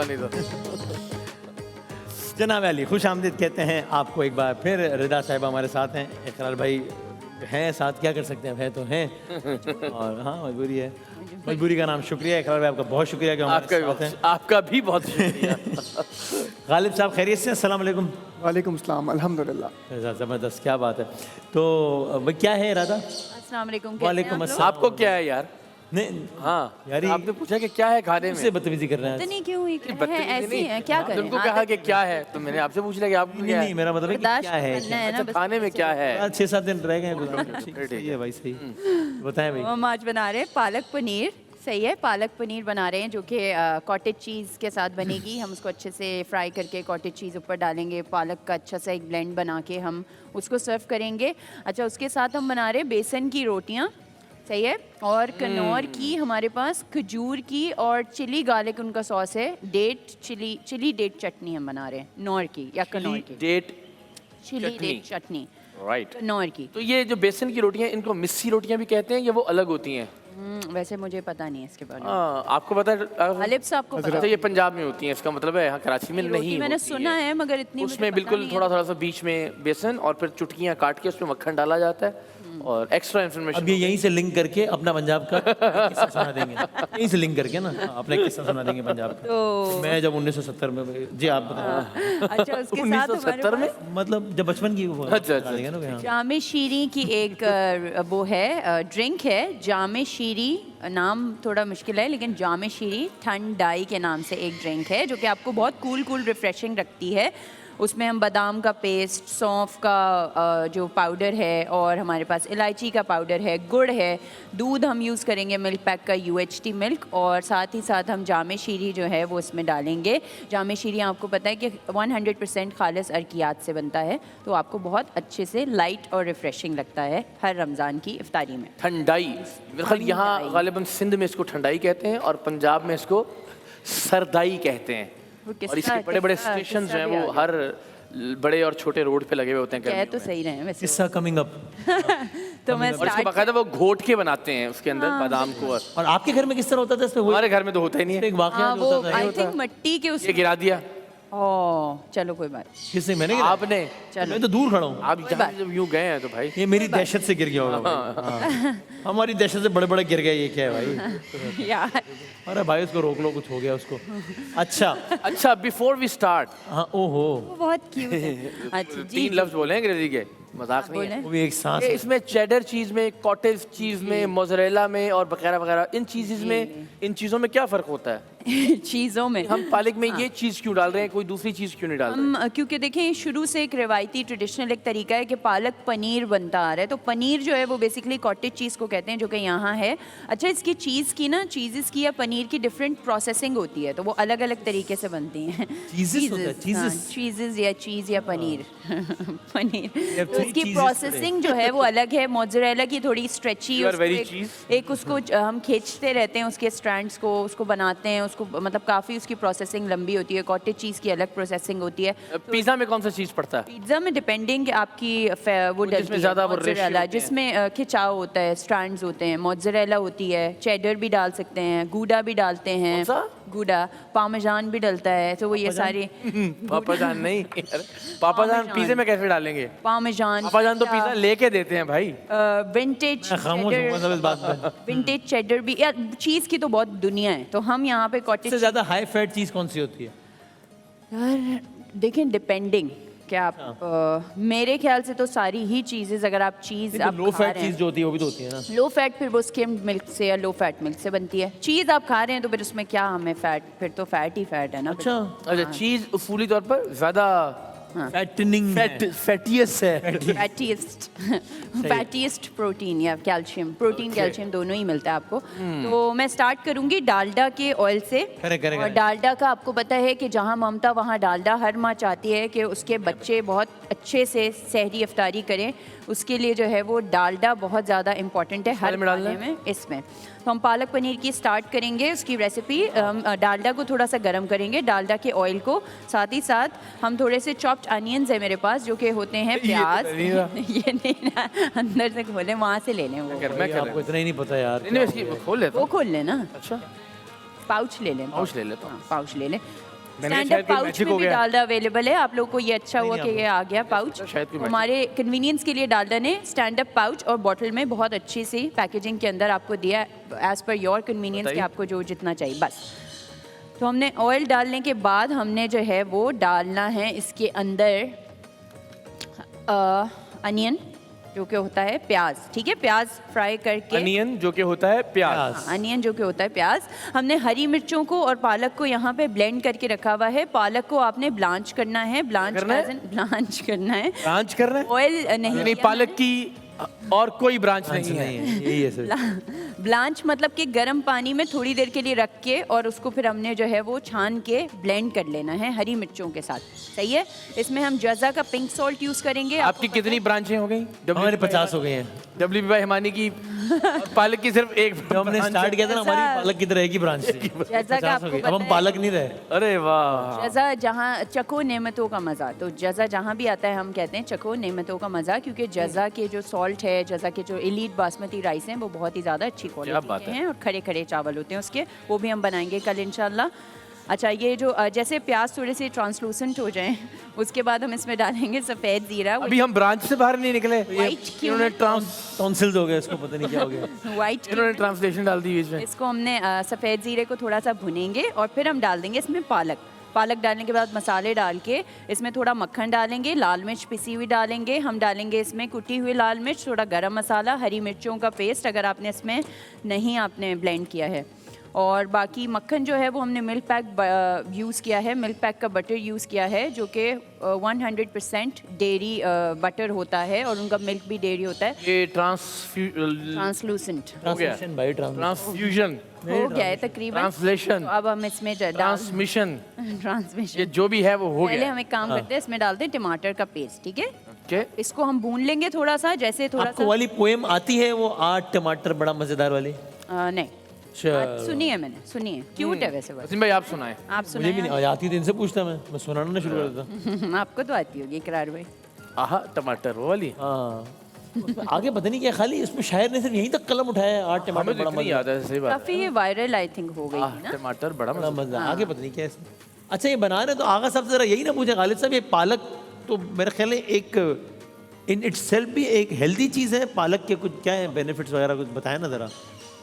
दूंगा नहीं तो। जनाब अली खुश आमदीद कहते हैं आपको एक बार फिर। रिदा साहिबा हमारे साथ हैं, इकरार भाई हैं साथ, क्या कर सकते हैं, है तो हैं। और हाँ मजबूरी है, मजबूरी का नाम शुक्रिया। इकरार भाई आपका बहुत शुक्रिया कि हमारे साथ हैं। आपका भी बहुत शुक्रिया। गालिब साहब खैरियत से? अस्सलाम वालेकुम। वालेकुम सलाम, अल्हम्दुलिल्लाह। ज़बरदस्त, क्या बात है। तो भाई क्या है इरादा? अस्सलाम वालेकुम। वालेकुम अस्सलाम। आपको क्या है यार? नहीं हाँ यार, आपने पूछा कि क्या है खाने में, से बदतमीजी कर रहे हैं। पता नहीं क्यों ये बदतमीजी है, ऐसी नहीं। है, क्या करें। तुमको कहा कि क्या है तो मैंने आपसे पूछ लिया कि आपको क्या है। नहीं मेरा मतलब है कि क्या है। अच्छा खाने में क्या है? 6-7 दिन रह गए गुज़ारे। ठीक है भाई, सही बताएं भाई। हम आज बना रहे हैं पालक पनीर। सही है, पालक पनीर बना रहे हैं जो कि कॉटेज चीज़ के साथ बनेगी। हम उसको अच्छे से फ्राई करके कॉटेज चीज़ ऊपर डालेंगे, पालक का अच्छा सा एक ब्लेंड बना के हम उसको सर्व करेंगे। अच्छा, उसके साथ हम बना रहे हैं बेसन की रोटियाँ। सही है, और कनौर की हमारे पास खजूर की और चिली गार्लिक उनका सॉस है। डेट चिली डेट चटनी हम बना रहे हैं, नौर की या कनौर की। डेट चिली डेट चटनी, राइट, कनौर की। तो ये जो बेसन की रोटियां, इनको मिस्सी रोटियां भी कहते हैं या वो अलग होती हैं? वैसे मुझे पता नहीं है इसके बारे में। हाँ, आपको पता है? गालिब साहब को पता तो ये पंजाब में होती हैं, इसका मतलब है यहाँ कराची में नहीं मैंने होती सुना है, मगर इतनी मुझे उसमें पता बिल्कुल नहीं है। थोड़ा थोड़ा सा बीच में बेसन और फिर चुटकियाँ काट के उसमें मक्खन डाला जाता है और एक्स्ट्रा इन्फॉर्मेशन। अब ये यहीं से लिंक करके अपना पंजाब का एक किस्सा सुना देंगे, यहीं से लिंक करके ना अपना एक किस्सा सुना देंगे पंजाब का। तो मैं जब 1970 में, जी आप बताओ। अच्छा, उसके साथ हमारे 1970 में पास मतलब जब बचपन की वो अच्छा, बता देंगे ना कि हाँ। जामे शीरी की एक वो है ड्रिंक है, जामे शीरी। नाम थोड़ा मुश्किल है लेकिन जामे शीरी ठंडाई के नाम से एक ड्रिंक है जो कि आपको बहुत कूल रिफ्रेशिंग रखती है। उसमें हम बादाम का पेस्ट, सौंफ का जो पाउडर है, और हमारे पास इलायची का पाउडर है, गुड़ है, दूध हम यूज़ करेंगे मिल्क पैक का UHT मिल्क, और साथ ही साथ हम जामे शीरी जो है वो इसमें डालेंगे। जामे शीरी आपको पता है कि 100% खालिस अरकियात से बनता है, तो आपको बहुत अच्छे से लाइट और रिफ्रेशिंग लगता है हर रमज़ान की इफ्तारी में। ठंडाई, मेरे ख्याल यहाँ गालिबन सिंध में इसको ठंडाई कहते हैं और पंजाब में इसको सरदाई कहते हैं। और इसके बड़े बड़े स्टेशन जो हैं वो हर बड़े और छोटे रोड पे लगे हुए होते हैं। कह तो सही रहे हैं वैसे। किस्सा कमिंग अप। तो मैं और इसको बाकायदा वो घोट के बनाते हैं उसके अंदर बादाम को। और आपके घर में किस तरह होता था इसमें? हमारे घर में तो होता ही नहीं है। एक वाकया जो वो होता था। आई थिंक मिट्टी के उस ये गिरा दिया चलो कोई बात। किसने? मैंने गिरा? आपने। चलो मैं तो दूर खड़ा हूँ। आप जहाँ जब यूं गए हैं तो भाई ये मेरी दहशत से गिर गया होगा भाई। हाँ। हमारी दहशत से बड़े बड़े गिर गए, ये क्या है भाई? यार अरे भाई उसको रोक लो, कुछ हो गया उसको। अच्छा अच्छा, बिफोर वी स्टार्ट हाँ, ओहो वो बहुत क्यूट है। अच्छा जी, 3 लफ्ज बोले अंग्रेजी के, मजाक नहीं है। वो भी एक सांस ये है। इसमें चेडर चीज में, कॉटेज चीज में, मोज़रेला में और वगैरह वगैरह, इन चीज़ में, इन चीज़ों में क्या फ़र्क होता है? चीज़ों में हम पालक में ये चीज़ क्यों डाल रहे हैं, कोई दूसरी चीज़ क्यों नहीं डाल रहे? हम क्योंकि देखें शुरू से एक रिवायती ट्रेडिशनल एक तरीका है कि पालक पनीर बनता आ रहा है। तो पनीर जो है वो बेसिकली कॉटेज चीज़ को कहते हैं जो कि यहाँ है। अच्छा, इसकी चीज़ की ना, चीज़ेज़ की या पनीर की डिफरेंट प्रोसेसिंग होती है, तो वो अलग अलग तरीके से बनती हैं। चीज़ेज़ होता है, चीज़ेज़? चीज़ेज़ या चीज़ या पनीर पनीर have तो three उसकी cheeses प्रोसेसिंग जो है वो अलग है। मोज़रेला की थोड़ी stretchy, You are very cheese. एक उसको हम खींचते रहते हैं उसके स्ट्रैंड्स को, उसको बनाते हैं, उसको मतलब काफ़ी उसकी प्रोसेसिंग लंबी होती है। कॉटेज चीज़ की अलग प्रोसेसिंग होती है। पिज़्ज़ा में कौन सा चीज़ पड़ता है? पिज्ज़ा में डिपेंडिंग आपकी वो डलती जिसमें है, ज़्यादा वो मोज़रेला, ratio होते हैं। जिसमें खिंचाव होता है, स्ट्रैंड्स होते हैं। मोज़रेला होती है, चेडर भी डाल सकते हैं, गूडा भी डालते हैं। कौन सा? गूडा, पामेजान भी डलता है। तो वो ये सारे पापा जान नहीं, पापा जान पिज़्ज़े में कैसे डालेंगे? पामेजान, पापा जान तो पिज़्ज़ा लेके देते हैं भाई। विंटेज मैं खामोश हूँ मतलब इस बात पे। विंटेज चेडर भी, या चीज़ की तो बहुत दुनिया है। तो हम यहाँ पे कॉटेज सबसे ज़्यादा हाई फैट चीज़ कौन सी होती है? यार देखें डिपेंडिंग क्या आप मेरे ख्याल से तो सारी ही चीज़ें, अगर आप चीज़ आप लो खा फैट रहे हैं, चीज़ जो होती है वो भी तो होती है ना। लो फैट फिर वो स्किम्ड मिल्क से या लो फैट मिल्क से बनती है। चीज़ आप खा रहे हैं तो फिर उसमें क्या हमें फैट, फिर तो फैट ही फैट है ना। अच्छा, अच्छा, चीज़ उसूली तौर पर ज़्यादा फैटनिंग फैटियस है। फैटीएस्ट प्रोटीन या कैल्शियम, प्रोटीन कैल्शियम दोनों ही मिलता है आपको। तो मैं स्टार्ट करूंगी डालडा के ऑयल से। और डालडा का आपको पता है कि जहां ममता वहां डालडा। हर माँ चाहती है कि उसके बच्चे बहुत अच्छे से सहरी इफ्तारी करें, उसके लिए जो है वो डालडा बहुत ज़्यादा इम्पॉर्टेंट है हर खाने में। इसमें तो हम पालक पनीर की स्टार्ट करेंगे उसकी रेसिपी। डालडा को थोड़ा सा गर्म करेंगे, डालडा के ऑयल को। साथ ही साथ हम थोड़े से चॉप्ड अनियंस है मेरे पास जो कि होते हैं प्याज। ये नहीं ना, अंदर से खोले, वहाँ से ले लें। वो आपको इतना ही नहीं पता यार। नहीं, खोल लेता वो हूँ। खोल लेना। अच्छा, पाउच ले लें, पाउच ले लेता हूँ। पाउच ले लें। मैंने स्टैंड शायद अप कोई पाउच मैजिक में हो भी गया। डालडा अवेलेबल है। आप लोग को ये अच्छा हुआ कि ये आ गया पाउच। शायद कोई magic। हमारे कन्वीनियंस के लिए डालडा ने स्टैंड अप पाउच और बॉटल में बहुत अच्छी सी पैकेजिंग के अंदर आपको दिया एज पर योर कन्वीनियंस कि बताइए। आपको जो जितना चाहिए बस। तो हमने ऑयल डालने के बाद हमने जो है वो डालना है इसके अंदर अनियन जो कि होता है प्याज, ठीक है, प्याज फ्राई करके। अनियन जो कि होता है प्याज। अनियन जो कि होता है प्याज। हमने हरी मिर्चों को और पालक को यहाँ पे ब्लेंड करके रखा हुआ है। पालक को आपने ब्लांच करना है, ब्लांच ब्लांच करना है, ब्रांच करना है? ऑयल नहीं यानी पालक की और कोई ब्रांच नहीं है। यही है सर। ब्लांच मतलब कि गर्म पानी में थोड़ी देर के लिए रख के और उसको फिर हमने जो है वो छान के ब्लेंड कर लेना है हरी मिर्चों के साथ, सही है। इसमें हम जज़ा का पिंक सॉल्ट यूज़ करेंगे। आपकी कितनी ब्रांचें हो गई? हमारे 50 हो गए हैं। WB भाई हिमानी की और पालक की सिर्फ एक जब हमने branch स्टार्ट किया था ना, ऐसा- हमारी पालक की तरह एक ही ब्रांच थी। जज़ा का 50 हो आपको गई। पता अब हम है- पालक नहीं रहे। अरे वाह। जज़ा जहाँ चखो नेमतों का मज़ा, तो जज़ा जहाँ भी आता है हम कहते हैं चखो नेमतों का मज़ा, क्योंकि जज़ा के जो सॉल्ट है, जज़ा के जो एलीट बासमती राइस हैं वो बहुत ही ज़्यादा अच्छी क्वालिटी बात के है। हैं और खड़े खड़े चावल होते हैं उसके, वो भी हम बनाएंगे कल इंशाल्लाह। अच्छा, ये जो जैसे प्याज थोड़े से ट्रांसलूसेंट हो जाएं उसके बाद हम इसमें डालेंगे सफ़ेद ज़ीरा। अभी हम ब्रांच से बाहर नहीं निकले। White क्यों इन्होंने है? टॉन्सिल्स हो गए, इसको पता नहीं क्या हो गया। वाइट इन्होंने ट्रांसलेशन डाल दी बीच में। इसको हमने सफ़ेद ज़ीरे को थोड़ा सा भुनेंगे और फिर हम डाल देंगे इसमें पालक डालने के बाद मसाले डाल के इसमें थोड़ा मक्खन डालेंगे, लाल मिर्च पिसी हुई डालेंगे, हम डालेंगे इसमें कुटी हुई लाल मिर्च, थोड़ा गरम मसाला, हरी मिर्चों का पेस्ट अगर आपने इसमें नहीं आपने ब्लेंड किया है, और बाकी मक्खन जो है वो हमने मिल्क पैक यूज़ किया है, मिल्क पैक का बटर यूज़ किया है जो कि 100% डेयरी बटर होता है और उनका मिल्क भी डेयरी होता है। ये ट्रांसलूसेंट ट्रांसलेशन भाई, ट्रांसफ्यूजन, हो गया है तकरीबन। ट्रांसलेशन, तो अब हम इसमें ट्रांसमिशन, ट्रांसमिशन ये जो भी है वो हो पहले गया। हम एक काम करते हैं, इसमें डालते हैं टमाटर का पेस्ट, ठीक है। ओके। इसको हम भून लेंगे थोड़ा सा, जैसे थोड़ा आपको सा वाली पोएम आती है वो 8 टमाटर बड़ा मजेदार वाली? नहीं आज सुनी है मैंने, सुनी है, क्यूट है वैसे बस। वसीम भाई आप सुनाएं। आप मुझे सुनाए भी नहीं आती थी, इनसे पूछता मैं सुनाना ना शुरू कर देता। आपको तो आती होगी इकरार भाई। आहा टमाटर वो वाली। हाँ, उसमें आगे पता नहीं क्या, खाली इसमें शायर ने सिर्फ यहीं तक कलम उठाया है, 8 टमाटर हमें तो बड़ा इतनी मजेदार। याद है, सही बात काफी ये वायरल आई थिंक हो गई है। थी ना। टमाटर बड़ा बड़ा मजा। मजा, आगे पता नहीं क्या है इसमें। अच्छा, ये बना रहे तो आगा साहब जरा यही ना पूछे, गालिब साहब ये पालक तो मेरे ख्याल है एक इन इटसेल्फ भी एक हेल्दी चीज़ है। पालक के कुछ क्या है बेनिफिट्स वगैरह, कुछ बताएं ना ज़रा।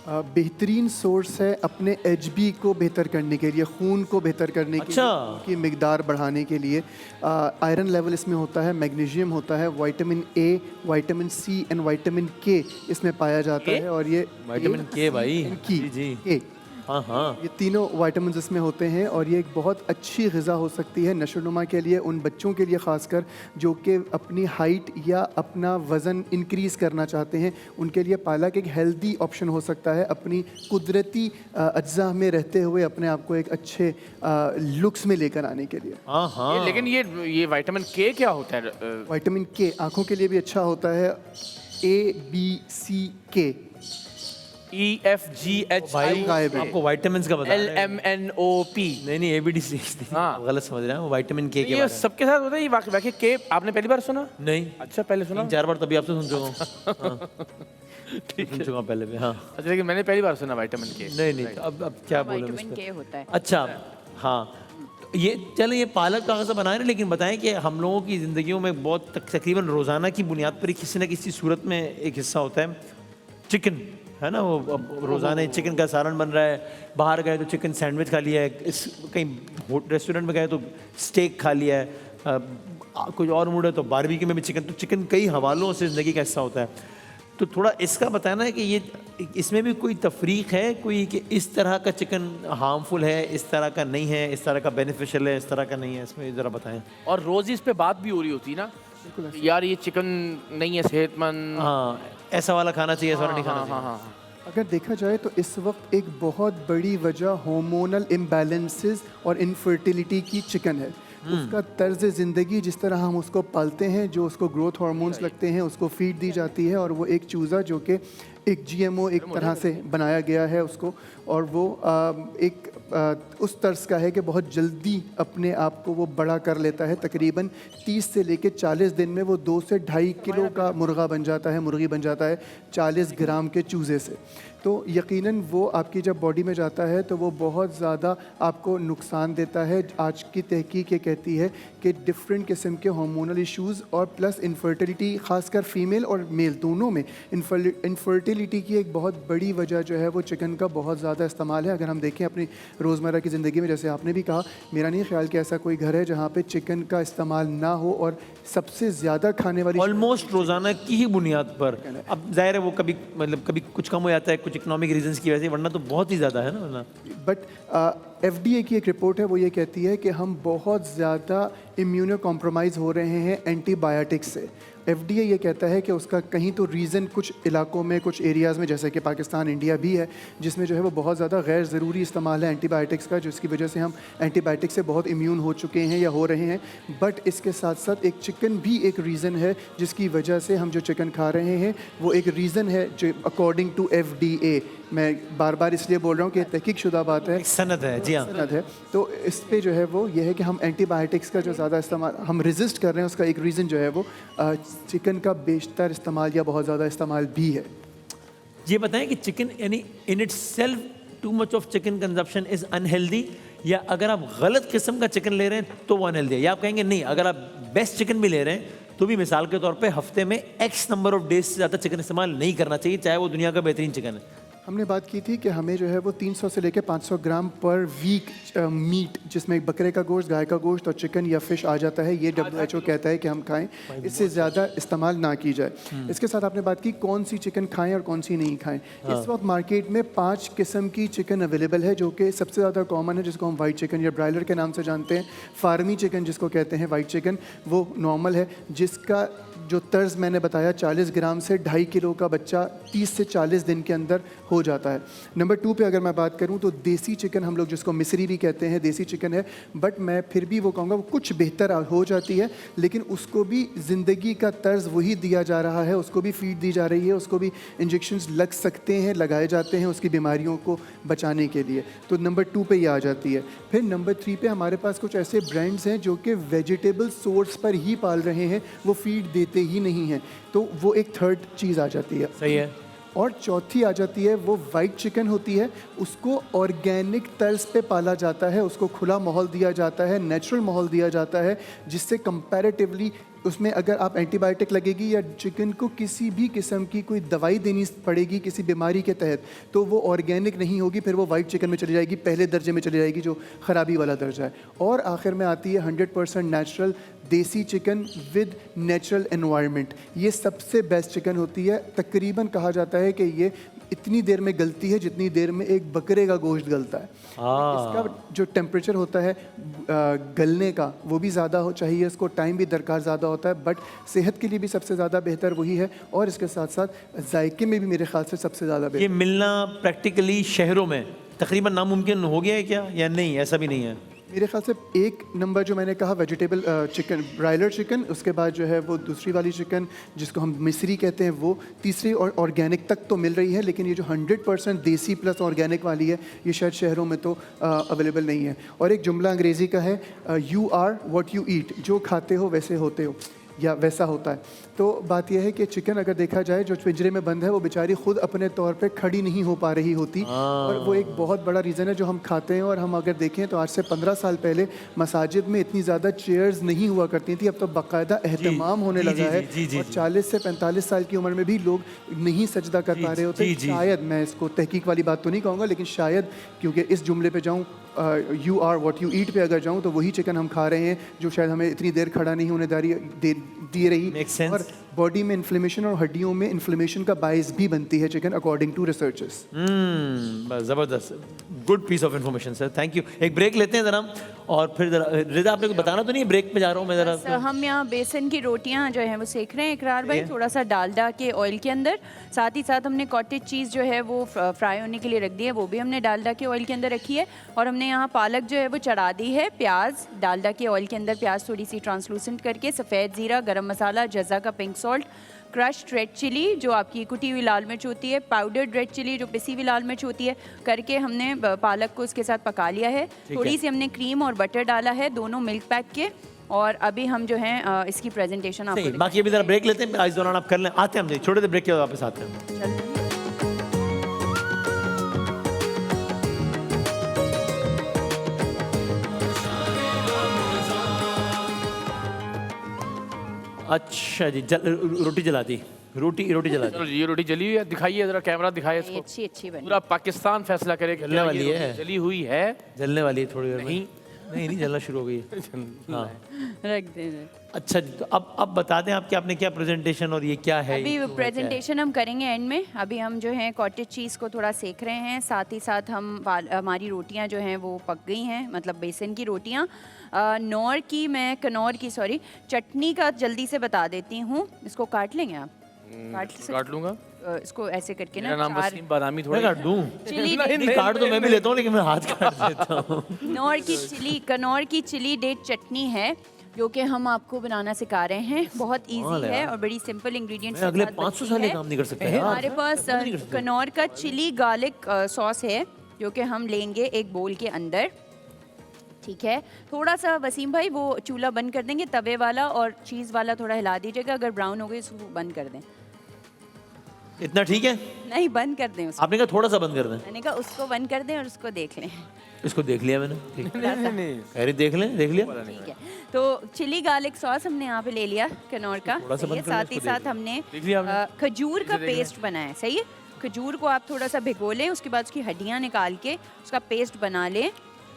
बेहतरीन सोर्स है अपने HB को बेहतर करने के लिए, खून को बेहतर करने के अच्छा। लिए, की मिकदार बढ़ाने के लिए। आयरन लेवल इसमें होता है, मैग्नीशियम होता है, vitamin A, vitamin C and vitamin K इसमें पाया जाता है। और ये विटामिन के भाई, की जी K, हाँ हाँ, ये तीनों विटामिन इसमें होते हैं और ये एक बहुत अच्छी ग़िज़ा हो सकती है नशोनुमा के लिए, उन बच्चों के लिए ख़ासकर जो कि अपनी हाइट या अपना वज़न इंक्रीज़ करना चाहते हैं। उनके लिए पालक एक हेल्दी ऑप्शन हो सकता है, अपनी कुदरती अज्जा में रहते हुए अपने आप को एक अच्छे लुक्स में लेकर आने के लिए। हाँ हाँ। लेकिन ये विटामिन के क्या होता है? विटामिन के आँखों के लिए भी अच्छा होता है। ABCK EFGH भाई गायब है। आपको विटामिन्स का बता रहे हैं। LMNOP। नहीं नहीं, ABDC हाँ। आप गलत समझ रहे हैं, वो विटामिन के ये बारे में। सबके साथ होता है ये वाकई के? आपने पहली बार सुना? नहीं, अच्छा पहले सुना। 3-4 बार तभी आपसे सुन चुका हूँ। हाँ। सुन चुका हूँ पहले भी, हाँ। अच्छा लेकिन मैंने पहली बार सुना विटामिन के। नहीं नहीं, तो अब क्या बोले विटामिन के होता है। अच्छा, हाँ, तो ये चले, ये पालक का कैसा बनाए, लेकिन बताएं कि हम लोगों की ज़िंदगियों में बहुत तकरीबन रोज़ाना की बुनियाद पर किसी न किसी सूरत में एक हिस्सा होता है चिकन, है ना। वो अब रोज़ाना ही चिकन का सालन बन रहा है। बाहर गए तो चिकन सैंडविच खा लिया है, इस कहीं रेस्टोरेंट में गए तो स्टेक खा लिया है, कुछ और मूड है तो बारबेक्यू में भी चिकन। तो चिकन कई हवालों से ज़िंदगी का हिस्सा होता है। तो थोड़ा इसका बताना है कि ये इसमें भी कोई तफरीक है कोई, कि इस तरह का चिकन हार्मफुल है, इस तरह का नहीं है, इस तरह का बेनिफिशियल है, इस तरह का नहीं है, इसमें ज़रा बताएं। और रोज इस पे बात भी हो रही होती है ना, यार ये चिकन नहीं है सेहतमंद। हाँ, ऐसा वाला खाना चाहिए, ऐसा वाला नहीं खाना हाँ चाहिए। हाँ हाँ। अगर देखा जाए तो इस वक्त एक बहुत बड़ी वजह हार्मोनल इम्बैलेंसेस और इनफर्टिलिटी की चिकन है। उसका तर्ज ज़िंदगी, जिस तरह हम उसको पालते हैं, जो उसको ग्रोथ हार्मोन्स लगते हैं, उसको फीड दी जाती है, और वो एक चूज़ा जो कि एक GMO एक तरह से बनाया गया है उसको, और वो उस तर्ज का है कि बहुत जल्दी अपने आप को वो बड़ा कर लेता है। तकरीबन 30 से लेकर 40 दिन में वो 2 से 2.5 किलो का मुर्गा बन जाता है, मुर्गी बन जाता है 40 ग्राम के चूज़े से। तो यकीनन वो आपकी जब बॉडी में जाता है तो वो बहुत ज़्यादा आपको नुकसान देता है। आज की तहकीक ये कहती है कि डिफरेंट किस्म के हार्मोनल इश्यूज़ और प्लस इनफर्टिलिटी, ख़ासकर फीमेल और मेल दोनों में इनफर्टिलिटी की एक बहुत बड़ी वजह जो है वो चिकन का बहुत ज़्यादा इस्तेमाल है। अगर हम देखें अपनी रोज़मर्रा की ज़िंदगी में, जैसे आपने भी कहा, मेरा नहीं ख्याल कि ऐसा कोई घर है जहाँ पे चिकन का इस्तेमाल ना हो, और सबसे ज़्यादा खाने वाली ऑलमोस्ट रोजाना की ही बुनियाद पर। अब जाहिर है वो कभी मतलब कभी कुछ कम हो जाता है कुछ इकोनॉमिक रीजंस की वजह से, वरना तो बहुत ही ज़्यादा है ना, वरना। बट FDA की एक रिपोर्ट है, वो ये कहती है कि हम बहुत ज़्यादा इम्यूनो कॉम्प्रोमाइज़ हो रहे हैं एंटीबायोटिक्स से। FDA ये कहता है कि उसका कहीं तो रीज़न कुछ इलाकों में, कुछ एरियाज़ में, जैसे कि पाकिस्तान, इंडिया भी है, जिसमें जो है वो बहुत ज़्यादा गैर ज़रूरी इस्तेमाल है एंटीबायोटिक्स का, जिसकी वजह से हम एंटीबायोटिक्स से बहुत इम्यून हो चुके हैं या हो रहे हैं। बट इसके साथ साथ एक चिकन भी एक रीज़न है जिसकी वजह से हम जो चिकन खा रहे हैं वो एक रीज़न है जो अकॉर्डिंग टू FDA, मैं बार बार इसलिए बोल रहा हूँ कि तहकीक शुदा बात है, सनद है, जी हाँ। सनद है। तो इस पे जो है वो ये है कि हम एंटीबायोटिक्स का जो ज़्यादा इस्तेमाल हम रेजिस्ट कर रहे हैं, उसका एक रीज़न जो है वो चिकन का बेशतर इस्तेमाल या बहुत ज़्यादा इस्तेमाल भी है। ये बताएं कि चिकन यानी in its self too much of chicken consumption is unhealthy, या अगर आप गलत किस्म का चिकन ले रहे हैं तो वो अनहेल्दी है, या आप कहेंगे नहीं अगर आप बेस्ट चिकन भी ले रहे हैं तो भी मिसाल के तौर पे हफ्ते में एक्स नंबर ऑफ डेज से ज़्यादा चिकन इस्तेमाल नहीं करना चाहिए, चाहे वो दुनिया का बेहतरीन चिकन है। हमने बात की थी कि हमें जो है वो 300 से लेकर 500 ग्राम पर वीक मीट, जिसमें बकरे का गोश्त, गाय का गोश्त और चिकन या फिश आ जाता है, ये WHO कहता है कि हम खाएं, इससे ज़्यादा इस्तेमाल ना की जाए। इसके साथ आपने बात की कौन सी चिकन खाएं और कौन सी नहीं खाएं। इस वक्त मार्केट में 5 किस्म की चिकन अवेलेबल है, जो कि सबसे ज़्यादा कॉमन है, जिसको हम वाइट चिकन या ब्रायलर के नाम से जानते हैं। फार्मी चिकन जिसको कहते हैं वाइट चिकन, वो नॉर्मल है, जिसका जो तर्ज मैंने बताया 40 ग्राम से 2.5 किलो का बच्चा 30 से 40 दिन के अंदर हो जाता है। नंबर 2 पे अगर मैं बात करूं तो देसी चिकन, हम लोग जिसको मिस्री भी कहते हैं, देसी चिकन है, बट मैं फिर भी वो कहूँगा वो कुछ बेहतर हो जाती है, लेकिन उसको भी ज़िंदगी का तर्ज वही दिया जा रहा है, उसको भी फीड दी जा रही है, उसको भी इंजेक्शंस लग सकते हैं, लगाए जाते हैं उसकी बीमारियों को बचाने के लिए। तो नंबर 2 पे ये आ जाती है। फिर नंबर 3 पे हमारे पास कुछ ऐसे ब्रांड्स हैं जो कि वेजिटेबल सोर्स पर ही पाल रहे हैं, वो फीड देते ही नहीं है, तो वो एक थर्ड चीज़ आ जाती है। सही है। और चौथी आ जाती है वो वाइट चिकन होती है, उसको ऑर्गेनिक तर्ज पे पाला जाता है, उसको खुला माहौल दिया जाता है, नेचुरल माहौल दिया जाता है, जिससे कंपैरेटिवली उसमें अगर आप एंटीबायोटिक लगेगी या चिकन को किसी भी किस्म की कोई दवाई देनी पड़ेगी किसी बीमारी के तहत, तो वो ऑर्गेनिक नहीं होगी, फिर वो वाइट चिकन में चली जाएगी, पहले दर्जे में चली जाएगी जो ख़राबी वाला दर्जा है। और आखिर में आती है 100% नेचुरल देसी चिकन विद नेचुरल एनवायरनमेंट। ये सबसे बेस्ट चिकन होती है। तकरीबन कहा जाता है कि ये इतनी देर में गलती है जितनी देर में एक बकरे का गोश्त गलता है। इसका जो टेम्परेचर होता है गलने का वो भी ज़्यादा हो चाहिए, इसको टाइम भी दरकार ज़्यादा होता है, बट सेहत के लिए भी सबसे ज़्यादा बेहतर वही है, और इसके साथ साथ जायके में भी मेरे ख्याल से सबसे ज़्यादा बेहतर। ये मिलना प्रैक्टिकली शहरों में तकरीबन नामुमकिन हो गया है क्या, या नहीं, ऐसा भी नहीं है? मेरे ख्याल से एक नंबर जो मैंने कहा वेजिटेबल चिकन, ब्रायलर चिकन, उसके बाद जो है वो दूसरी वाली चिकन जिसको हम मिस्री कहते हैं वो, तीसरी और ऑर्गेनिक तक तो मिल रही है, लेकिन ये जो 100% देसी प्लस ऑर्गेनिक वाली है ये शायद शहरों में तो अवेलेबल नहीं है। और एक जुमला अंग्रेज़ी का है, you are what you eat, जो खाते हो वैसे होते हो, या वैसा होता है। तो बात यह है कि चिकन अगर देखा जाए जो पिंजरे में बंद है वो बेचारी खुद अपने तौर पे खड़ी नहीं हो पा रही होती, और वो एक बहुत बड़ा रीज़न है जो हम खाते हैं। और हम अगर देखें तो आज से 15 साल पहले मसाजिद में इतनी ज़्यादा चेयर्स नहीं हुआ करती थी, अब तो बाकायदा एहतमाम होने लगा है, और 40 से 45 साल की उम्र में भी लोग नहीं सजदा कर पा रहे होते। शायद, मैं इसको तहकीक वाली बात तो नहीं कहूँगा, लेकिन शायद क्योंकि इस जुमले पे जाऊँ, you are what you eat पे अगर जाऊँ तो वही चिकन हम खा रहे हैं जो शायद हमें इतनी देर खड़ा नहीं होने दे रही, और बॉडी में इन्फ्लेमेशन और हड्डियों में इन्फ्लेमेशन का बायस भी बनती है चिकन अकॉर्डिंग टू रिसर्चर्स। ज़बरदस्त, good piece of information sir, thank you. एक ब्रेक लेते हैं ज़रा, और फिर ज़रा रिदा आपने कुछ बताना तो नहीं, ब्रेक में जा रहा हूँ मैं ज़रा। हम यहाँ बेसन की रोटियाँ जो हैं वो सेक रहे हैं इकरार भाई, थोड़ा सा डालडा के ऑयल के अंदर, साथ ही साथ हमने कॉटेज चीज़ जो है वो फ्राई होने के लिए रख दी है, वो भी हमने डालडा के ऑयल के अंदर रखी है, और हमने यहाँ पालक जो है वो चढ़ा दी है, प्याज डालडा के ऑयल के अंदर, प्याज थोड़ी सी ट्रांसलूसेंट करके, सफ़ेद ज़ीरा, गरम मसाला, जज़ा का pink salt, crushed red chilli जो आपकी कुटी हुई लाल मिर्च होती है, पाउडर्ड रेड चिली जो पिसी हुई लाल मिर्च होती है, करके हमने पालक को उसके साथ पका लिया है। थोड़ी सी हमने क्रीम और बटर डाला है, दोनों मिल्क पैक के, और अभी हम जो है इसकी प्रेजेंटेशन आपको बाकी अभी ज़रा ब्रेक लेते हैं, इस दौरान आप कर लें, आते हैं हम छोटे से ब्रेक के बाद वापस आते हैं। अच्छा जी, रोटी जला दी, रोटी जला दी। चलो ये रोटी जली हुई है, दिखाइए जरा, कैमरा दिखाइए ये इसको। अच्छी अच्छी बनी। पूरा पाकिस्तान फैसला करे कि जलने क्या वाली ये है। रोटी जली हुई है। जलने वाली है थोड़ी देर में। नहीं। नहीं जलना शुरू हो गई है। हाँ रख दे। अच्छा जी, तो अब बता दें आपके आपने क्या प्रेजेंटेशन और ये क्या है? अभी ये जो है, क्या है? प्रेजेंटेशन हम करेंगे एंड में। अभी हम जो है कॉटेज चीज़ को थोड़ा सेक रहे हैं, साथ ही साथ हमारी रोटियां जो हैं वो पक गई हैं, मतलब बेसन की रोटियां। कनौर की चटनी का जल्दी से बता देती हूँ। इसको काट लेंगे आप? काट लूंगा। इसको ऐसे करके मेरा ना नाम वसीम बादामी मैं थोड़ा। काट दूं? चिली नहीं काट दो, मैं भी लेता हूँ, लेकिन मैं हाथ काट देता हूँ। कनौर की चिली डेट चटनी है जो कि हम आपको बनाना सिखा रहे हैं। बहुत कमाल इजी है है यार। और बड़ी सिंपल इंग्रेडिएंट्स मैं अगले 500 साल ये काम नहीं कर सकता यार। हमारे पास कनौर का चिली गार्लिक सॉस है जो कि हम लेंगे एक बोल के अंदर। ठीक है, थोड़ा सा वसीम भाई वो चूल्हा बंद कर देंगे, तवे वाला और चीज़ वाला थोड़ा हिला दीजिएगा। अगर ब्राउन हो गई उसको बंद कर दें। इतना ठीक है? नहीं, बंद कर दें उसको। आपने कहा थोड़ा सा बंद कर दें। मैंने कहा उसको बंद कर दें और उसको देख लें। इसको देख लिया मैंने। ठीक नहीं अरे देख लिया। ठीक है, तो चिली गार्लिक सॉस हमने यहाँ पे ले लिया कनौर का। थोड़ा सा सही है? बंद कर लें, साथ ही उसको देख साथ हमने देख लिया आपने? खजूर का पेस्ट बनाया है। सही है, खजूर को आप थोड़ा सा भिगो लें, उसके बाद उसकी हड्डियाँ निकाल के उसका पेस्ट बना लें।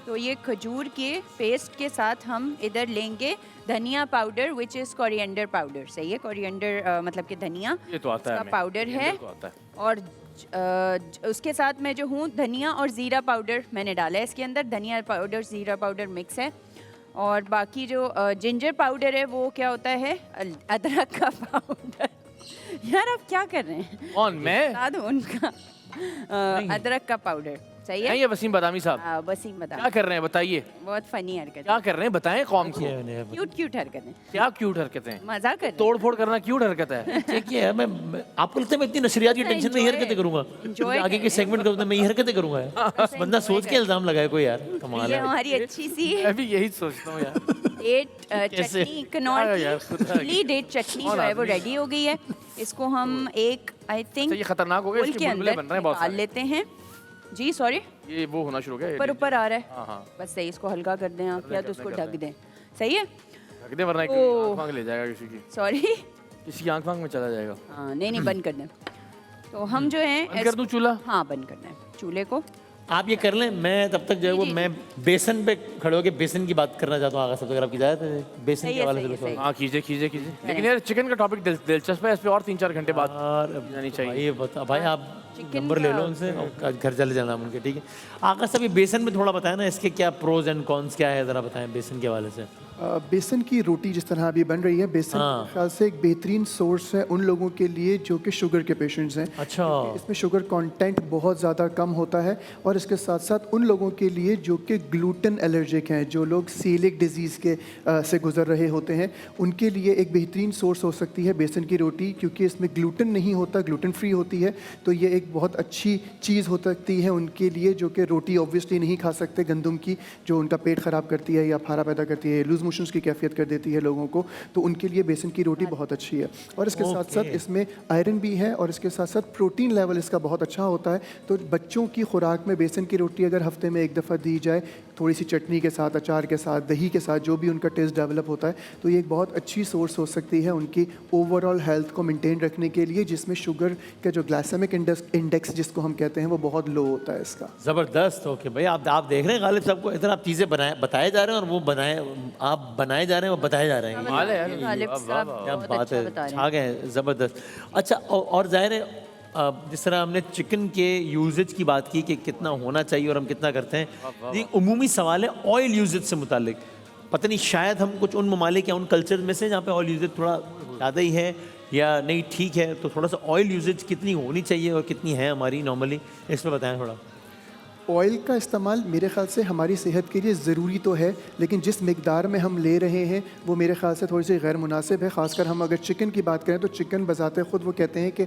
तो ये खजूर के पेस्ट के साथ हम इधर लेंगे धनिया powder which is coriander powder. सही है, कोरिएंडर मतलब कि धनिया, ये तो आता है उसका हमें। पाउडर है। ये तो आता है। और उसके साथ मैं जो हूँ धनिया और ज़ीरा पाउडर मैंने डाला है इसके अंदर। धनिया पाउडर ज़ीरा पाउडर मिक्स है। और बाकी जो जिंजर पाउडर है वो क्या होता है, अदरक का पाउडर। यार आप क्या कर रहे हैं? कौन, मैं? बता दो उनका अदरक का पाउडर। सही है, नहीं, ये वसीम बादामी साहब वसीम बता। क्या कर रहे हैं बताइए। बहुत फनी हरकत, क्या कर रहे हैं बताएं कौन को। क्यूट क्यूट हरकतें, क्या क्यूट हरकतें हैं? मजा कर रहे हैं। तोड़ फोड़ करना क्यूट हरकत है। ठीक है, मैं आपको लगता है मैं इतनी नशरियात की टेंशन में ये हरकतें करूंगा? enjoy आगे के सेगमेंट करूंगा मैं ये हरकतें करूंगा यार? बंदा सोच के इल्जाम लगाए कोई यार, कमाल ये है। हमारी अच्छी सी मैं भी यही सोचता हूँ यार। डेट चटनी, कनौर हाँ यार, की खुद का- चिली डेट चटनी जो है वो रेडी हो गई है। इसको हम एक आई थिंक अच्छा, ये खतरनाक हो गया, बोल इसके के बुलबुले अंदर बन रहे हैं बहुत डाल सारे। लेते हैं। जी सॉरी, ये वो होना शुरू हो गया। ऊपर ऊपर आ रहा है। हाँ हाँ, बस सही, इसको हल्का कर दें आप या तो उसको ढक दें। सही है, ढक दे वरना एक ओह। आँख वाँख ले जाएगा किसी की। सॉरी। किसी की आँख वाँख में चला जाएगा। हाँ नहीं बंद कर दें। तो हम जो है बंद कर दूं चूल्हा? हाँ बंद करना है चूल्हे को। आप ये कर लें, मैं तब तक जो है वो जी, जी। मैं बेसन पे खड़े होकर बेसन की बात करना चाहता हूँ आगे सब, अगर आपकी इजाजत है बेसन सही के है, हवाले सही से है, बस। सही हाँ कीजिए। लेकिन यार चिकन का टॉपिक दिलचस्प है, इस पे और 3-4 घंटे बाद और जानी चाहिए। भाई ये बता भाई, आप चिकन नंबर ले का- लो उनसे और आज घर चले जाना उनके। ठीक है, आका साहब ये बेसन में थोड़ा बताएं ना, इसके क्या प्रोज एंड कॉन्स क्या है, ज़रा बताएं बेसन के हवाले से। बेसन की रोटी जिस तरह अभी बन रही है, बेसन हाँ। मेरे ख्याल से एक बेहतरीन सोर्स है उन लोगों के लिए जो कि शुगर के पेशेंट्स हैं। अच्छा। इसमें शुगर कंटेंट बहुत ज़्यादा कम होता है। और इसके साथ साथ उन लोगों के लिए जो कि ग्लूटेन एलर्जिक हैं, जो लोग सीलिक डिजीज़ के से गुजर रहे होते हैं, उनके लिए एक बेहतरीन सोर्स हो सकती है बेसन की रोटी, क्योंकि इसमें ग्लूटेन नहीं होता, ग्लूटेन फ्री होती है। तो ये एक बहुत अच्छी चीज़ हो सकती है उनके लिए जो कि रोटी ऑब्वियसली नहीं खा सकते गंदम की, जो उनका पेट ख़राब करती है या फारा पैदा करती है, लूज मोशंस की कैफियत कर देती है लोगों को। तो उनके लिए बेसन की रोटी बहुत अच्छी है। और इसके साथ साथ इसमें आयरन भी है और इसके साथ साथ प्रोटीन लेवल इसका बहुत अच्छा होता है। तो बच्चों की खुराक में बेसन की रोटी अगर हफ्ते में एक दफ़ा दी जाए, थोड़ी सी चटनी के साथ, अचार के साथ, दही के साथ, जो भी उनका टेस्ट डेवलप होता है, तो ये एक बहुत अच्छी सोर्स हो सकती है उनकी ओवरऑल हेल्थ को मेंटेन रखने के लिए, जिसमें शुगर का जो ग्लाइसेमिक इंडेक्स जिसको हम कहते हैं वो बहुत लो होता है इसका। ज़बरदस्त। ओके भाई, आप देख रहे हैं गालिब साहब को, इधर आप चीज़ें बताए जा रहे हैं और वो आप बनाए जा रहे हैं, वो बताए जा रहे हैं। कमाल है यार। गालिब वाह, साहब वाह, क्या बहुत बात अच्छा है, बता रहे हैं। छा गए हैं, ज़बरदस्त। अच्छा, और जाहिर है जिस तरह हमने चिकन के यूजेज की बात की कि कितना होना चाहिए और हम कितना करते हैं, ये उमूमी सवाल है ऑयल यूजेज से मुतालिक। पता नहीं शायद हम कुछ उन ममालिक या उन कल्चर में से जहाँ पे ऑयल यूजेज थोड़ा ज़्यादा ही है या नहीं, ठीक है, तो थोड़ा सा ऑयल यूजेज कितनी होनी चाहिए और कितनी है हमारी नॉर्मली, इस पर बताएं थोड़ा। ऑयल का इस्तेमाल मेरे ख़्याल से हमारी सेहत के लिए ज़रूरी तो है, लेकिन जिस मिकदार में हम ले रहे हैं वो मेरे ख़्याल से थोड़ी सी गैर मुनासिब है। ख़ासकर हम अगर चिकन की बात करें तो चिकन बजाते ख़ुद वो कहते हैं कि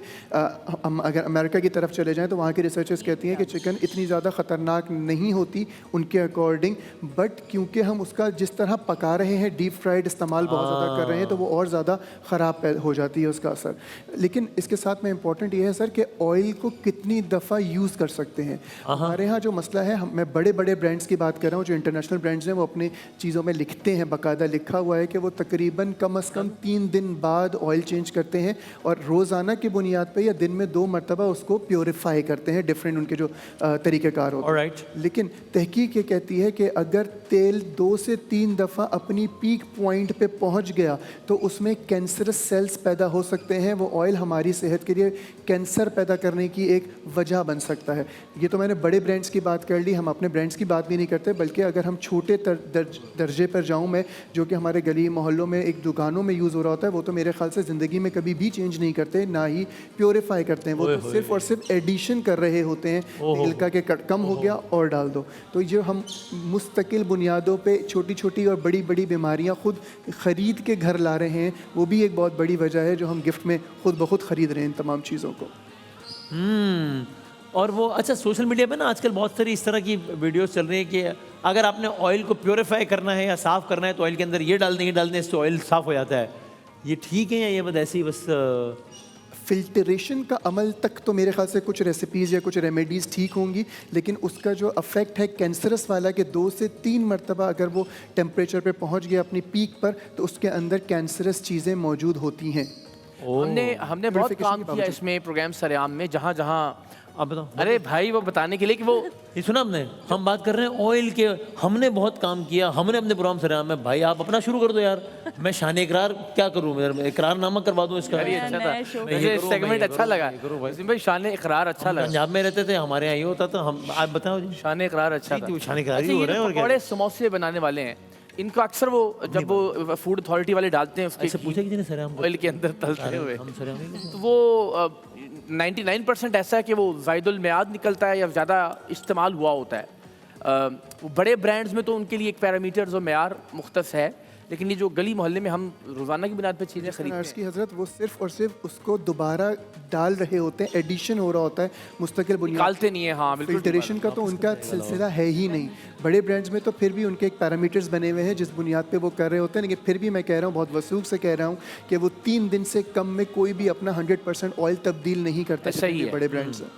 हम अगर अमेरिका की तरफ चले जाएं तो वहाँ के रिसर्चर्स कहती हैं कि चिकन इतनी ज़्यादा ख़तरनाक नहीं होती उनके अकॉर्डिंग, बट क्योंकि हम उसका जिस तरह पका रहे हैं, डीप फ्राइड इस्तेमाल बहुत ज़्यादा कर रहे हैं, तो वो और ज़्यादा ख़राब हो जाती है उसका असर। लेकिन इसके साथ में इम्पॉर्टेंट ये है सर कि ऑयल को कितनी दफ़ा यूज़ कर सकते हैं। हमारे यहाँ जो मसला है, मैं बड़े बड़े ब्रांड्स की बात कर रहा हूँ, जो इंटरनेशनल ब्रांड्स हैं वो अपने चीज़ों में लिखते हैं, बाकायदा लिखा हुआ है कि वो तकरीबन कम अज़ कम 3 दिन बाद ऑयल चेंज करते हैं और रोज़ाना की बुनियाद पे या दिन में 2 मरतबा उसको प्योरीफाई करते हैं, डिफरेंट उनके जो तरीक़ेकार होते हैं। लेकिन तहकीक ये कहती है कि अगर तेल 2 से 3 दफ़ा अपनी पीक पॉइंट पे पहुंच गया तो उसमें कैंसरस सेल्स पैदा हो सकते हैं। वो ऑयल हमारी सेहत के लिए कैंसर पैदा करने की एक वजह बन सकता है। ये तो मैंने बड़े ब्रांड्स की बात कर ली, हम अपने ब्रांड्स की बात भी नहीं करते, बल्कि अगर हम छोटे दर्जे पर जाऊँ मैं, जो कि हमारे गली मोहल्लों में एक दुकानों में यूज़ हो रहा होता है, वो तो मेरे ख्याल से ज़िंदगी में कभी भी चेंज नहीं करते, ना ही प्योरीफाई करते हैं। वो तो सिर्फ और सिर्फ एडिशन कर रहे होते हैं, तेल का के कम हो गया और डाल दो। तो जो हम मुस्तकिल बुनियादों पे छोटी छोटी और बड़ी बड़ी बीमारियां खुद ख़रीद के घर ला रहे हैं, वो भी एक बहुत बड़ी वजह है जो हम गिफ्ट में खुद ब खुद ख़रीद रहे हैं इन तमाम चीज़ों को। और वो अच्छा, सोशल मीडिया पे ना आजकल बहुत सारी इस तरह की वीडियोस चल रही हैं कि अगर आपने ऑयल को प्योरीफाई करना है या साफ़ करना है तो ऑयल के अंदर ये डाल दें, इससे ऑयल साफ़ हो जाता है। ये ठीक है या ये बस ऐसे ही बस फिल्टरेशन का अमल तक तो मेरे ख्याल से कुछ रेसिपीज़ या कुछ रेमेडीज़ ठीक होंगी, लेकिन उसका जो अफेक्ट है कैंसरस वाला कि 2 से 3 मरतबा अगर वो टेम्परेचर पे पहुंच गया अपनी पीक पर तो उसके अंदर कैंसरस चीज़ें मौजूद होती हैं। हमने बहुत काम किया इसमें प्रोग्राम सरेआम में, जहाँ जहाँ आप बताओ। अरे भाई वो बताने के लिए कि वो ये सुना हमने, हम बात कर रहे हैं ऑयल के, हमने बहुत काम किया, हमने अपने प्रोग्राम से रहा में। भाई आप अपना शुरू कर दो यार, मैं शान इकरार क्या करूं, मैं इकरारनामा करवा दूं इसका। अरे अच्छा था, मुझे सेगमेंट अच्छा लगा भाई, शान इकरार अच्छा लगा। पंजाब में रहते थे, हमारे यहाँ ये होता था। हम आप बताओ जी। शान इकरार अच्छा था। शान इकरार ही हो रहे हैं। और बड़े समोसे बनाने वाले हैं, इनको अक्सर वो जब वो फूड अथॉरिटी वाले डालते हैं उसके पूछे किसी ने सर हम ऑयल के अंदर तलते हुए, हम सर तो वो 99% ऐसा है कि वो ज़ायदुल मियाद निकलता है या ज़्यादा इस्तेमाल हुआ होता है। बड़े ब्रांड्स में तो उनके लिए एक पैरामीटर्स और मेयार मुख्तस है, लेकिन ये जो गली मोहल्ले में हम रोज़ाना की बुनियाद पर चीज़ें खरीदते हैं, की हज़रत वो सिर्फ और सिर्फ उसको दोबारा डाल रहे होते हैं, एडिशन हो रहा होता है मुस्तकिल बुनियाद, निकालते नहीं है। हाँ बिल्कुल, फिल्टरेशन का तो उनका सिलसिला है ही नहीं। बड़े ब्रांड्स में तो फिर भी उनके एक पैरामीटर्स बने हुए हैं जिस बुनियाद पे वो कर रहे होते हैं, लेकिन फिर भी मैं कह रहा हूँ, बहुत वसूख से कह रहा हूँ कि वो 3 दिन से कम में कोई भी अपना 100% ऑयल तब्दील नहीं करता। सही है, बड़े ब्रांड्स हैं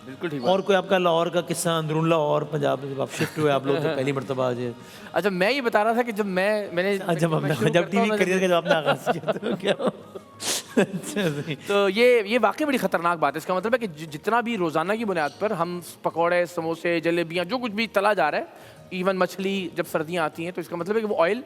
बिल्कुल ठीक। और कोई आपका लाहौर का किस्सा, अंदरून लाहौर पंजाब में आप शिफ्ट हुए आप लोग तो पहली मरतबा आज? अच्छा, मैं ये बता रहा था कि जब मैंने जब टीवी करियर का जब आपने आगाज़ किया तो क्या तो ये वाकई बड़ी ख़तरनाक बात है। इसका मतलब है कि जितना भी रोज़ाना की बुनियाद पर हम पकौड़े, समोसे, जलेबियाँ, जो कुछ भी तला जा रहा है, इवन मछली जब सर्दियाँ आती हैं, तो इसका मतलब है कि वो ऑयल,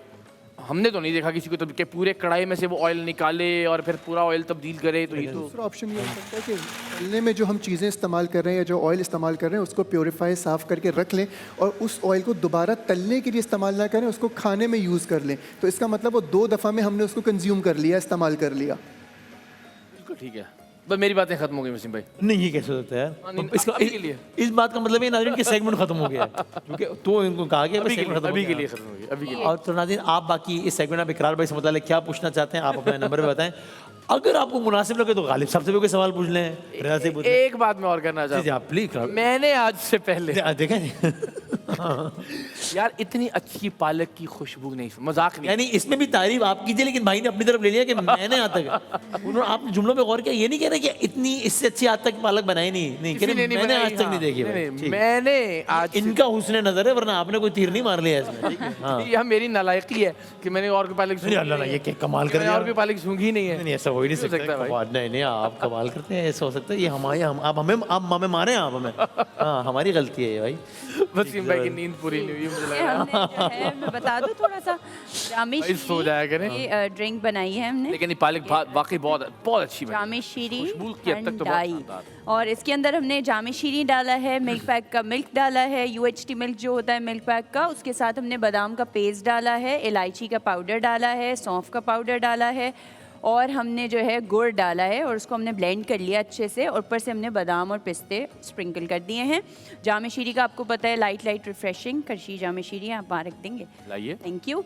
हमने तो नहीं देखा किसी को तो कि पूरे कढ़ाई में से वो ऑयल निकाले और फिर पूरा ऑयल तब्दील करे। तो ये तो दूसरा ऑप्शन ये हो सकता है कि तलने में जो हम चीज़ें इस्तेमाल कर रहे हैं या जो ऑयल इस्तेमाल कर रहे हैं उसको प्योरीफाई साफ़ करके रख लें और उस ऑयल को दोबारा तलने के लिए इस्तेमाल ना करें, उसको खाने में यूज़ कर लें। तो इसका मतलब वो 2 दफ़ा में हमने उसको कंज्यूम कर लिया, इस्तेमाल कर लिया। बिल्कुल ठीक है, बस मेरी बातें खत्म हो गई वसीम भाई। नहीं, ये कैसे होता है यार? इसका अभी के लिए इस बात का मतलब ये नाज़रीन कि सेगमेंट खत्म हो गया है, क्योंकि तो इनको कहा गया अभी के लिए, खत्म अभी के लिए खत्म हो गई, अभी के लिए। और तो नाज़रीन आप बाकी इस सेगमेंट में इकरार भाई से मुताल्लिक़ क्या पूछना चाहते हैं आप अपने नंबर पे बताएं। अगर आपको मुनासिब लगे तो गालिब साहब से भी कोई सवाल पूछ लें, रियाज से पूछ लें। एक बात मैं और करना चाहता हूँ, आप प्लीज, मैंने आज से पहले देखें यार इतनी अच्छी पालक की खुशबू नहीं, मजाक नहीं, यानी इसमें भी तारीफ आप कीजिए, लेकिन भाई ने अपनी तरफ ले लिया कि मैंने आज तक, उन्होंने आप जुमलों पे गौर किया, ये नहीं कह रहे कि इतनी इससे अच्छी आज तक पालक बनाई नहीं कह रहे मैंने आज तक नहीं देखी भाई। मैंने आज इनका हुस्न नजर है, वरना आपने कोई तीर नहीं मार लिया इसमें। हाँ, यह मेरी नालायकी है कि मैंने और कोई पालक सूंघी अल्लाह ये क्या कमाल कर मैंने और कोई पालक सूंघी नहीं है। नहीं, ऐसा हो ही नहीं सकता भाई। नहीं आप कमाल करते हैं, ऐसा हो सकता है ये हमारे आप हमें मारे आप हमें। हाँ, हमारी गलती है ये भाई। वसीम भाई की नींद पूरी नहीं हुई मुझे लग रहा है। हमने जो है मैं बता दूं थोड़ा सा, जामे भाई सो जाया करें। ये ड्रिंक बनाई है हमने, लेकिन ये पालक वाकई बहुत बहुत अच्छी बनी। जामे शीरी खुशबू की हद तक तो बहुत ठंडाई, शानदार। और इसके अंदर हमने जामे शीरी डाला है, मिल्क पैक का मिल्क डाला है, UHT मिल्क जो होता है मिल्क पैक का, उसके साथ हमने बादाम का पेस्ट डाला है, इलायची का पाउडर डाला है, सौंफ का पाउडर डाला है, और हमने जो है गुड़ डाला है और उसको हमने ब्लेंड कर लिया अच्छे से, और ऊपर से हमने बादाम और पिस्ते स्प्रिंकल कर दिए हैं। जामे शीरी का आपको पता है लाइट रिफ्रेशिंग करशी जामे शीरी, आप वहाँ रख देंगे, लाइए। Thank you.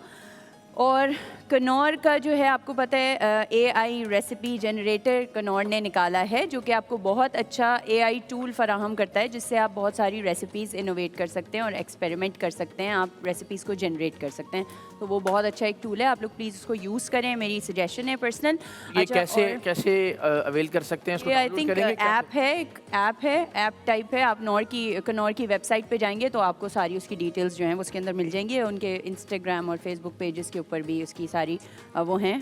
और कनौर का जो है आपको पता है AI रेसिपी जनरेटर कनौर ने निकाला है, जो कि आपको बहुत अच्छा AI टूल फराहम करता है, जिससे आप बहुत सारी रेसिपीज़ इनोवेट कर सकते हैं और एक्सपेरिमेंट कर सकते हैं, आप रेसिपीज़ को जनरेट कर सकते हैं। तो वो बहुत अच्छा एक टूल है, आप लोग प्लीज़ उसको यूज़ करें, मेरी सजेशन है पर्सनल। ये कैसे अवेल कर सकते हैं इसको? आई डाउनलोड थिंक करेंगे क्या? ऐप टाइप है। आप कनौर की वेबसाइट पे जाएंगे तो आपको सारी उसकी डिटेल्स जो हैं वो उसके अंदर मिल जाएंगी। उनके इंस्टाग्राम और फेसबुक पेजेस के ऊपर भी उसकी सारी वो हैं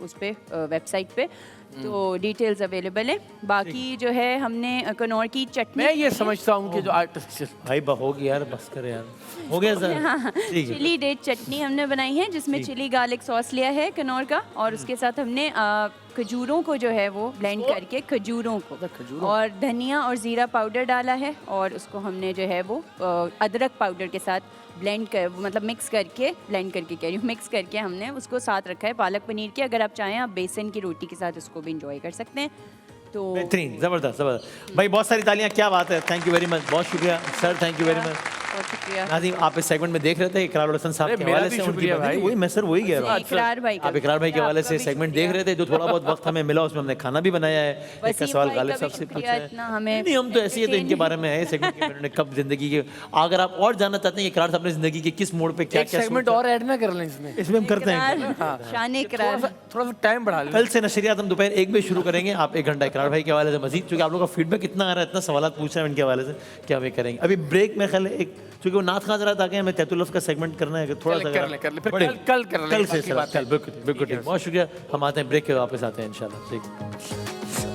उस पे वेबसाइट पे, तो डिटेल्स अवेलेबल है। बाकी जो है हमने कनौर की चटनी, मैं ये समझता हूँ कि जो आर्टिस्ट भाई हो गया यार, बस कर यार, हो गया सर। ठीक है। चिली डेट चटनी हमने बनाई है, जिसमें चिली गार्लिक सॉस लिया है कनौर का, और उसके साथ हमने खजूरों को जो है वो ब्लेंड करके खजूरों को और धनिया और ज़ीरा पाउडर डाला है, और उसको हमने जो है वो अदरक पाउडर के साथ ब्लेंड कर, मतलब मिक्स करके, ब्लेंड करके कह रही हूँ, मिक्स करके हमने उसको साथ रखा है पालक पनीर के। अगर आप चाहें आप बेसन की रोटी के साथ उसको भी इंजॉय कर सकते हैं। तो बेहतरीन, जबरदस्त जबरदस्त भाई, बहुत सारी तालियां, क्या बात है, थैंक यू वेरी मच, बहुत शुक्रिया sir, thank you very much. बहुत शुक्रिया। नाज़ीम, आप इस सेगमेंट में देख रहे थे इकरार हसन साहब अरे के मेरा हवाले भी से, उनकी शुक्रिया बातें, भाई। वही मैं सर वही कह रहा हूँ। इकरार भाई का आप इकरार भाई के हवाले से आपका भी सेगमेंट शुक्रिया। देख रहे थे, जो थोड़ा बहुत वक्त हमें मिला उसमें हमने खाना भी बनाया है। एक का वसीम सवाल भाई गालिब का साहब भी से शुक्रिया, पूछा है। इतना हमें नहीं, हम तो ऐसे ही है, तो इनके बारे में है सेगमेंट के, मैंने कब जिंदगी के, अगर आप और जानना चाहते हैं इकरार साहब ने जिंदगी के किस मोड़ पे क्या एक क्या सेगमेंट और ऐड ना कर लें इसमें, इसमें हम करते हैं। इकरार, शान इकरार। थोड़ा सा टाइम बढ़ा लें। कल से नशरियात हम दोपहर 1 बजे शुरू करेंगे। आप 1 घंटा इकरार भाई के हवाले से मजीद, क्योंकि आप लोगों का फीडबैक इतना आ रहा है, इतना सवाल पूछ रहे हैं इनके हवाले से, क्या वे करेंगे। अभी ब्रेक में ख्याल है एक, क्योंकि वो नाथ खान जरा ताकि हमें तैतुल्लफ का सेगमेंट करना है, थोड़ा सा कर ले, फिर बढ़ेगा। कल कर लेंगे कल से बाकी सर, बातें। कल बिल्कुल बिल्कुल ठीक। बहुत शुक्रिया, हम आते हैं ब्रेक के, वापस आते हैं इंशाल्लाह। ठीक।